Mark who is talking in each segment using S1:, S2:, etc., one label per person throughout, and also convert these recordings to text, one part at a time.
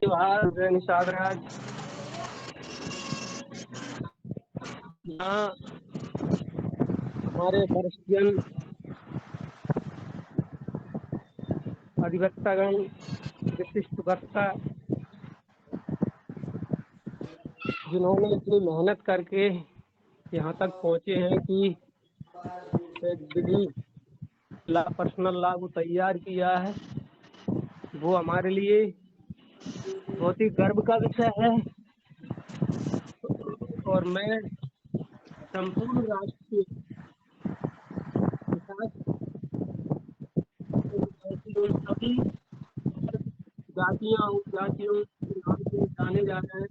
S1: त्योहार जय निषाद राज। यहाँ हमारे वरिष्ठजन अधिवक्तागण विशिष्ट वक्ता जिन्होंने इतनी मेहनत करके यहाँ तक पहुँचे हैं कि एक विधि पर्सनल लॉ को तैयार किया है, वो हमारे लिए बहुत ही गर्व का विषय है। और मैं संपूर्ण राष्ट्र के विकास उन सभी जातियां उपजातियों के नाम से जाने जा रहे हैं।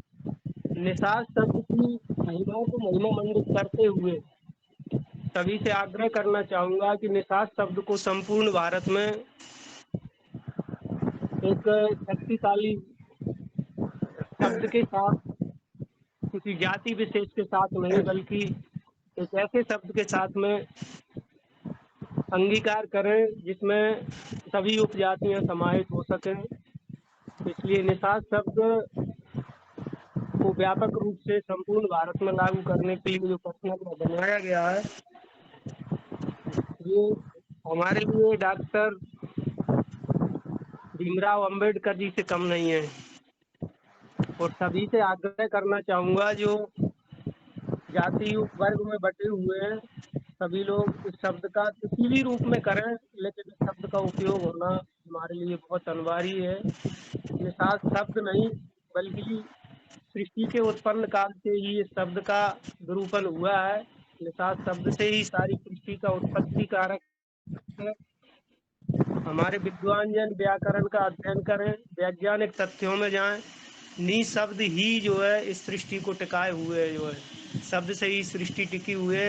S1: निषाद शब्द की महिमा को महिमा मंडित करते हुए सभी से आग्रह करना चाहूंगा कि निषाद शब्द को संपूर्ण भारत में एक शक्तिशाली शब्द के साथ, किसी जाति विशेष के साथ नहीं बल्कि एक ऐसे शब्द के साथ में अंगीकार करें जिसमें सभी उपजातियां समाहित हो सकें। इसलिए निषाद शब्द को व्यापक रूप से संपूर्ण भारत में लागू करने के लिए जो पर्सनल बनाया गया है, ये हमारे लिए डॉक्टर भीमराव अंबेडकर जी से कम नहीं है। और सभी से आग्रह करना चाहूंगा जो जाति वर्ग में बटे हुए हैं, सभी लोग इस शब्द का किसी भी रूप में करें, लेकिन इस शब्द का उपयोग होना हमारे लिए बहुत अनिवार्य है। निषाद शब्द नहीं बल्कि सृष्टि के उत्पन्न काल से ही इस शब्द का विरूपण हुआ है। निषाद शब्द से ही सारी सृष्टि का उत्पत्ति कारक है। हमारे विद्वान जन व्याकरण का अध्ययन करें, वैज्ञानिक तथ्यों में जाएं, निशब्द ही जो है इस सृष्टि को टिकाए हुए जो है, शब्द से ही सृष्टि टिकी हुए।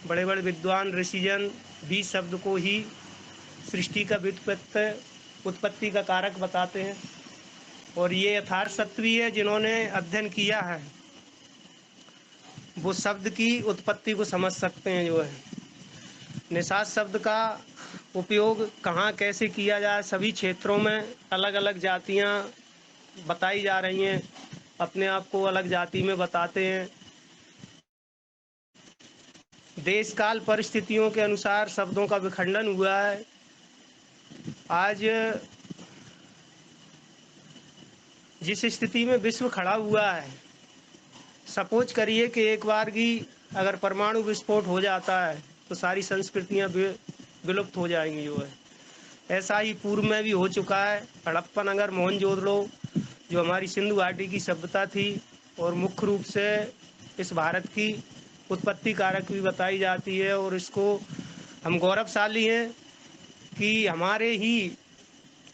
S1: बड़े बड़े विद्वान ऋषिजन भी शब्द को ही सृष्टि का उत्पत्ति का कारक बताते हैं। और ये यथार्थ सत्य भी है, जिन्होंने अध्ययन किया है वो शब्द की उत्पत्ति को समझ सकते हैं जो है। निषाद शब्द का उपयोग कहाँ कैसे किया जाए, सभी क्षेत्रों में अलग अलग जातियाँ बताई जा रही हैं, अपने आप को अलग जाति में बताते हैं। देश काल परिस्थितियों के अनुसार शब्दों का विखंडन हुआ है। आज जिस स्थिति में विश्व खड़ा हुआ है, सपोज करिए कि एक बार की अगर परमाणु विस्फोट हो जाता है तो सारी संस्कृतियां विलुप्त हो जाएंगी जो है। ऐसा ही पूर्व में भी हो चुका है। हड़प्पा नगर, मोहनजोदड़ो जो हमारी सिंधु घाटी की सभ्यता थी और मुख्य रूप से इस भारत की उत्पत्ति कारक भी बताई जाती है, और इसको हम गौरवशाली हैं कि हमारे ही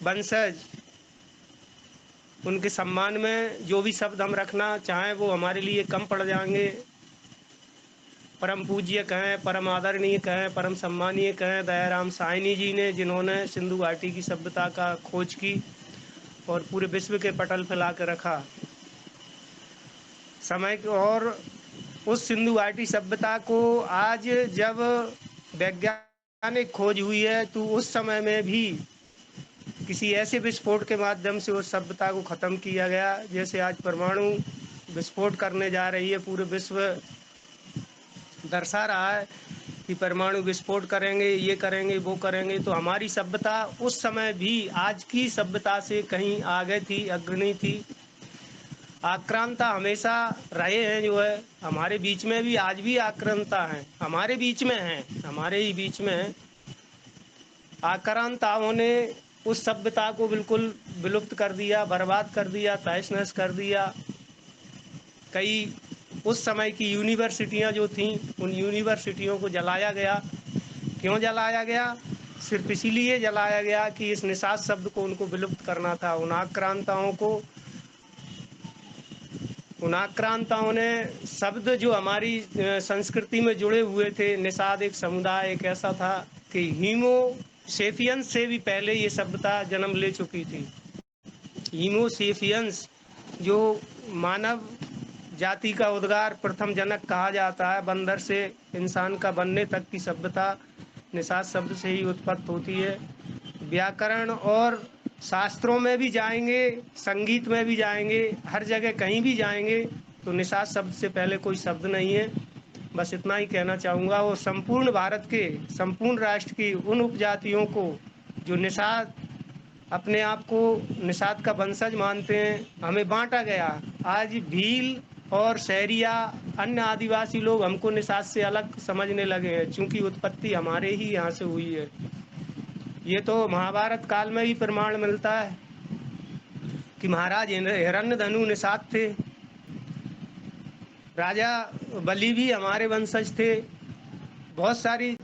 S1: वंशज उनके सम्मान में जो भी शब्द हम रखना चाहें वो हमारे लिए कम पड़ जाएंगे। परम पूज्य कहें, परम आदरणीय कहें, परम सम्मानीय कहें दयाराम साहनी जी ने, जिन्होंने सिंधु घाटी की सभ्यता का खोज की और पूरे विश्व के पटल फैला कर रखा समय के। और उस सिंधु घाटी सभ्यता को आज जब वैज्ञानिक खोज हुई है तो उस समय में भी किसी ऐसे विस्फोट के माध्यम से उस सभ्यता को ख़त्म किया गया, जैसे आज परमाणु विस्फोट करने जा रही है, पूरे विश्व दर्शा रहा है कि परमाणु विस्फोट करेंगे, ये करेंगे, वो करेंगे। तो हमारी सभ्यता उस समय भी आज की सभ्यता से कहीं आगे थी, अग्रणी थी। आक्रांता हमेशा रहे हैं जो है हमारे बीच में भी, आज भी आक्रांता हैं, हमारे बीच में हैं, हमारे ही बीच में हैं। आक्रांताओं ने उस सभ्यता को बिल्कुल विलुप्त कर दिया, बर्बाद कर दिया, तहस नहस कर दिया। कई उस समय की यूनिवर्सिटियां जो थीं, उन यूनिवर्सिटियों को जलाया गया। क्यों जलाया गया? सिर्फ इसीलिए जलाया गया कि इस निषाद शब्द को उनको विलुप्त करना था। उन आक्रांताओं ने शब्द जो हमारी संस्कृति में जुड़े हुए थे, निषाद एक समुदाय एक ऐसा था कि हीमो सेपियंस से भी पहले ये सभ्यता जन्म ले चुकी थी। हीमो सेपियंस जो मानव जाति का उद्गार प्रथम जनक कहा जाता है, बंदर से इंसान का बनने तक की सभ्यता निषाद शब्द से ही उत्पत्त होती है। व्याकरण और शास्त्रों में भी जाएंगे, संगीत में भी जाएंगे, हर जगह कहीं भी जाएंगे तो निषाद शब्द से पहले कोई शब्द नहीं है। बस इतना ही कहना चाहूँगा। और संपूर्ण भारत के, संपूर्ण राष्ट्र की उन उपजातियों को जो निषाद, अपने आप को निषाद का वंशज मानते हैं, हमें बांटा गया। आज भील और शहरिया, अन्य आदिवासी लोग हमको निषाद से अलग समझने लगे हैं, क्योंकि उत्पत्ति हमारे ही यहाँ से हुई है। ये तो महाभारत काल में ही प्रमाण मिलता है कि महाराज हिरण्यधनु निषाद थे, राजा बलि भी हमारे वंशज थे। बहुत सारी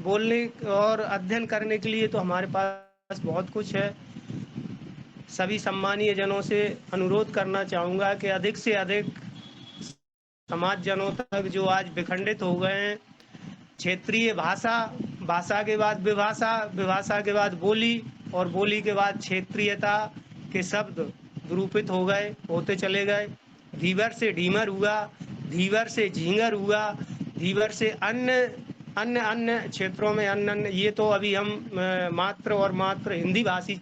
S1: बोलने और अध्ययन करने के लिए तो हमारे पास बहुत कुछ है। सभी सम्मानीय जनों से अनुरोध करना चाहूँगा कि अधिक से अधिक समाज जनों तक, जो आज विखंडित हो गए हैं, क्षेत्रीय भाषा, भाषा के बाद विभाषा, विभाषा के बाद बोली, और बोली के बाद क्षेत्रीयता के शब्द विरूपित हो गए, होते चले गए। धीवर से ढीमर हुआ, धीवर से झींगर हुआ, धीवर से अन्य अन्य अन्य क्षेत्रों में अन्य अन्य। ये तो अभी हम मात्र और मात्र हिंदी भाषी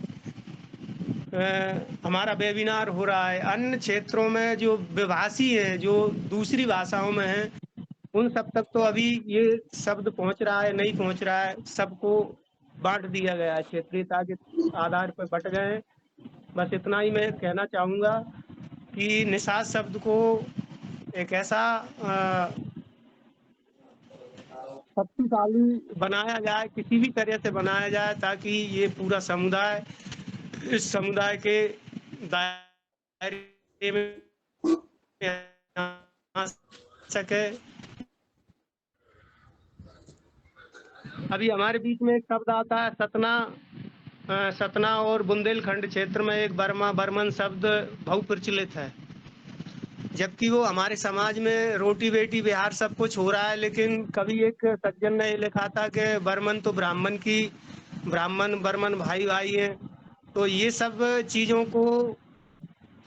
S1: हमारा वेबिनार हो रहा है। अन्य क्षेत्रों में जो विभाषी हैं, जो दूसरी भाषाओं में हैं, उन सब तक तो अभी ये शब्द पहुंच रहा है, नहीं पहुंच रहा है। सबको बांट दिया गया है, क्षेत्रीयता के आधार पर बट गए हैं। बस इतना ही मैं कहना चाहूँगा कि निषाद शब्द को एक ऐसा शक्तिशाली बनाया जाए, किसी भी तरह से बनाया जाए, ताकि ये पूरा समुदाय इस समुदाय के दायरे में आ सके। अभी हमारे बीच में एक शब्द आता है सतना। सतना और बुंदेलखंड क्षेत्र में एक बर्मा बर्मन शब्द बहु प्रचलित है, जबकि वो हमारे समाज में रोटी बेटी बिहार सब कुछ हो रहा है। लेकिन कभी एक सज्जन ने लिखा था कि बर्मन तो ब्राह्मण की, ब्राह्मण बर्मन भाई भाई हैं। तो ये सब चीज़ों को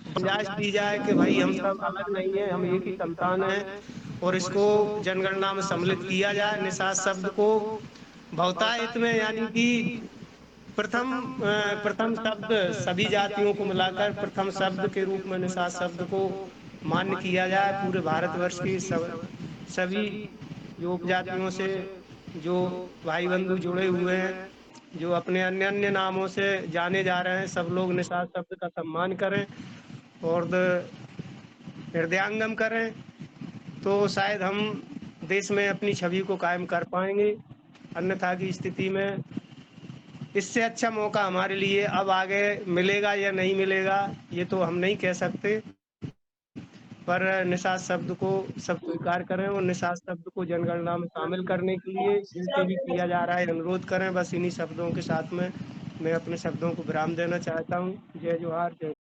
S1: गुंजाइश दी जाए कि भाई हम सब अलग नहीं है, हम एक ही संतान हैं, और इसको जनगणना में सम्मिलित किया जाए। निषाद शब्द को बहुतायत में, यानी कि प्रथम शब्द सभी जातियों को मिलाकर प्रथम शब्द के रूप में निषाद शब्द को मान्य किया जाए। पूरे भारतवर्ष की सभी जो उपजातियों से जो भाई बंधु जुड़े हुए हैं, जो अपने अन्य अन्य नामों से जाने जा रहे हैं, सब लोग निषाद शब्द का सम्मान करें और हृदयंगम करें, तो शायद हम देश में अपनी छवि को कायम कर पाएंगे। अन्यथा की स्थिति में इससे अच्छा मौका हमारे लिए अब आगे मिलेगा या नहीं मिलेगा, ये तो हम नहीं कह सकते। पर निषाद शब्द को सब स्वीकार करें और निषाद शब्द को जनगणना में शामिल करने के लिए जिनसे भी किया जा रहा है अनुरोध करें। बस इन्हीं शब्दों के साथ में मैं अपने शब्दों को विराम देना चाहता हूँ। जय जोहार, जय